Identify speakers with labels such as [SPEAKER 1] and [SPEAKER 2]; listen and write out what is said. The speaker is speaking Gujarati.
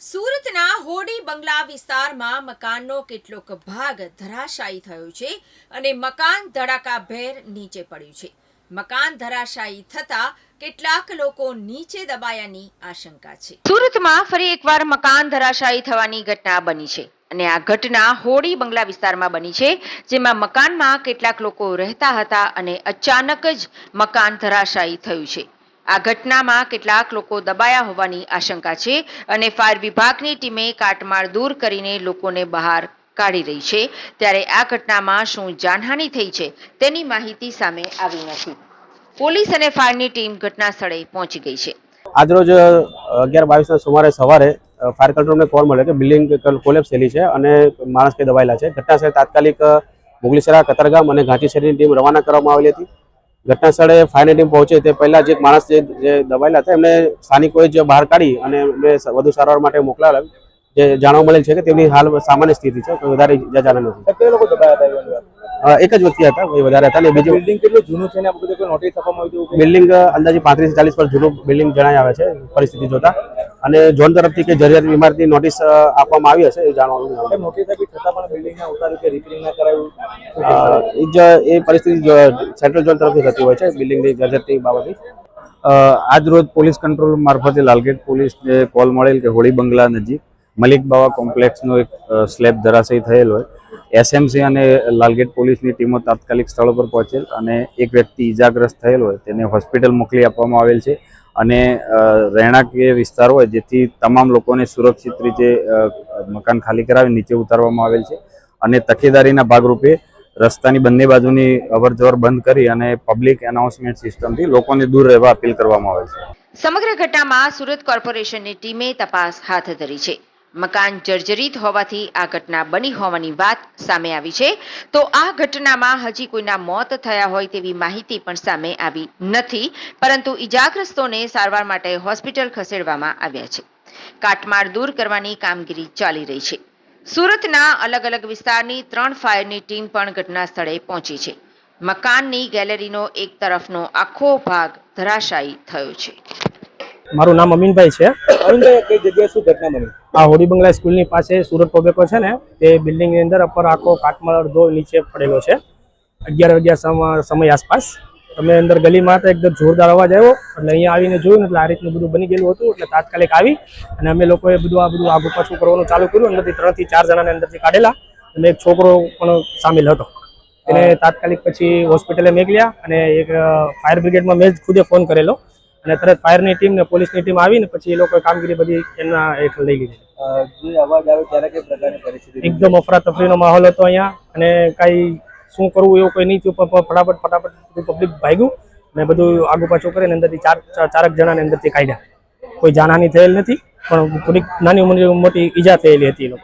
[SPEAKER 1] સુરતના હોડી બંગલા વિસ્તારમાં મકાનનો કેટલોક ભાગ ધરાશાયી થયો છે અને મકાન ધડાકાભેર નીચે પડ્યું છે। મકાન ધરાશાયી થતા કેટલાક લોકો નીચે દબાયાની આશંકા છે। સુરતમાં ફરી એકવાર મકાન ધરાશાયી થવાની ઘટના બની છે અને આ ઘટના હોડી બંગલા વિસ્તારમાં બની છે, જેમાં મકાનમાં કેટલાક લોકો રહેતા હતા અને અચાનક જ મકાન ધરાશાયી થયું છે। આ ઘટનામાં કેટલાક લોકો દબાયા હોવાની આશંકા છે અને ફાયર વિભાગની ટીમે કાટમાળ દૂર કરીને લોકોને બહાર કાઢી રહી છે। ત્યારે આ ઘટનામાં શું જાનહાનિ થઈ છે તેની માહિતી સામે આવી નથી। પોલીસ અને ફાયરની ટીમ ઘટના સ્થળે પહોંચી ગઈ છે।
[SPEAKER 2] આજરોજ 11:22 સુમારે સવારે ફાયર કંટ્રોલને કોલ મળ્યો કે બિલ્ડિંગ કોલેપ્સ થયેલી છે અને માણસ કે દબાયેલા છે। ઘટના સ્થળે તાત્કાલિક મુગલીસરા, કતારગામ અને ઘાંચીસરની ટીમ રવાના કરવામાં આવેલી હતી। ઘટના સ્થળે ફાયરની ટીમ પહોંચે તે પહેલા જે માણસ જે દબાયેલા હતા એમને સ્થાનિકોએ જ બહાર કાઢી અને વધુ સારવાર માટે મોકલાવેલા। જે જાણવા મળેલ છે કે તેમની હાલ સામાન્ય સ્થિતિ છે, કોઈ વધારે ઇજા નથી।
[SPEAKER 3] કેટલા લોકો દબાયા હતા?
[SPEAKER 2] એક જ વ્યક્તિ હતા, કોઈ વધારે હતા નહીં। બીજું
[SPEAKER 3] બિલ્ડિંગ કેટલું જૂનું છે ને આ બધું કોઈ નોટિસ આપવામાં આવી હતી?
[SPEAKER 2] બિલ્ડિંગ અંદાજે 35 થી 40 વર્ષ જૂનું બિલ્ડિંગ જણાઈ આવે છે પરિસ્થિતિ જોતા, અને ઝોન તરફથી કે જરૂરિયાત ઇમારતની નોટિસ આપવામાં આવી હશે એ જાણવાનું।
[SPEAKER 3] નોટિસ આપી છતાં પણ બિલ્ડિંગના ઉતાર્યું કે રિપેરિંગ ના કરાયું,
[SPEAKER 2] એ પરિસ્થિતિ સેન્ટ્રલ ઝોન તરફથી થતી હોય છે બિલ્ડિંગની જરૂરિયાતની બાબતે।
[SPEAKER 4] આજ રોજ પોલીસ કંટ્રોલ મારફતે લાલગેટ પોલીસને કોલ મળેલ કે હોડી બંગલા નજીક મલિક બાવા કોમ્પ્લેક્સનો એક સ્લેબ ધરાશયી થયેલ હોય। એસએમસી અને લાલગેટ પોલીસની ટીમો તાત્કાલિક સ્થળ પર પહોંચેલ અને એક વ્યક્તિ ઇજાગ્રસ્ત થયેલ હોય તેને હોસ્પિટલ મોકલી આપવામાં આવેલ છે અને રહેણાંકીય વિસ્તાર હોય જેથી તમામ લોકોને સુરક્ષિત રીતે મકાન ખાલી કરાવી નીચે ઉતારવામાં આવેલ છે અને તકેદારીના ભાગરૂપે રસ્તાની બંને બાજુની અવરજવર બંધ કરી અને પબ્લિક એનાઉન્સમેન્ટ સિસ્ટમથી લોકોને દૂર રહેવા અપીલ કરવામાં આવે છે।
[SPEAKER 1] સમગ્ર ઘટનામાં સુરત કોર્પોરેશનની ટીમે તપાસ હાથ ધરી છે। મકાન જર્જરિત હોવાથી આ ઘટના બની હોવાની વાત સામે આવી છે, તો આ ઘટનામાં હજી કોઈના મોત થયા હોય તેવી માહિતી પણ સામે આવી નથી, પરંતુ ઈજાગ્રસ્તોને સારવાર માટે હોસ્પિટલ ખસેડવામાં આવ્યા છે। કાટમાળ દૂર કરવાની કામગીરી ચાલી રહી છે। સુરતના અલગ અલગ વિસ્તારની 3 ફાયરની ટીમ પણ ઘટના સ્થળે પહોંચી છે। મકાનની ગેલેરીનો એક તરફનો આખો ભાગ ધરાશાયી થયો છે।
[SPEAKER 5] મારું નામ અમીનભાઈ છે।
[SPEAKER 3] અરુણભાઈ, કઈ જગ્યાએ શું ઘટના બની?
[SPEAKER 5] આ હોડી બંગલા સ્કૂલની પાસે સુરત ટોબેકો છે ને, તે બિલ્ડિંગની અંદર ઉપર આખો કાટમાળ અડધો નીચે પડેલો છે। 11 વાગ્યા સમય આસપાસ અમે અંદર ગલીમાં હતા, એકદમ જોરદાર અવાજ આવ્યો એટલે અહીંયા આવીને જોયું ને એટલે આ રીતનું બધું બની ગયેલું હતું। એટલે તાત્કાલિક આવી અને અમે લોકોએ બધું આગુ પાછું કરવાનું ચાલુ કર્યું। અંદરથી 3 થી 4 જણાને અંદરથી કાઢેલા અને એક છોકરો પણ સામેલ હતો, એને તાત્કાલિક પછી હોસ્પિટલે મોકલ્યા અને એક ફાયર બ્રિગેડમાં મેં જ ખુદે ફોન કરેલો અને તરત ફાયરની ટીમ ને પોલીસની ટીમ આવીને પછી એ લોકોએ કામગીરી બધી એમના હેઠળ લઈ લીધી।
[SPEAKER 3] જે અવાજ આવ્યો ત્યારે કઈ પ્રકારની પરિસ્થિતિ?
[SPEAKER 5] એકદમ અફરાતફરીનો માહોલ હતો અહીંયા અને કાંઈ શું કરવું એવું કોઈ નહીં થયું, પણ ફટાફટ પબ્લિક ભાગ્યું ને બધું આગુ પાછું કરીને અંદરથી ચારક જણાને અંદરથી કાઢ્યા। કોઈ જાનહાનિ થયેલ નથી, પણ થોડીક નાની મોટી ઈજા થયેલી હતી એ લોકો।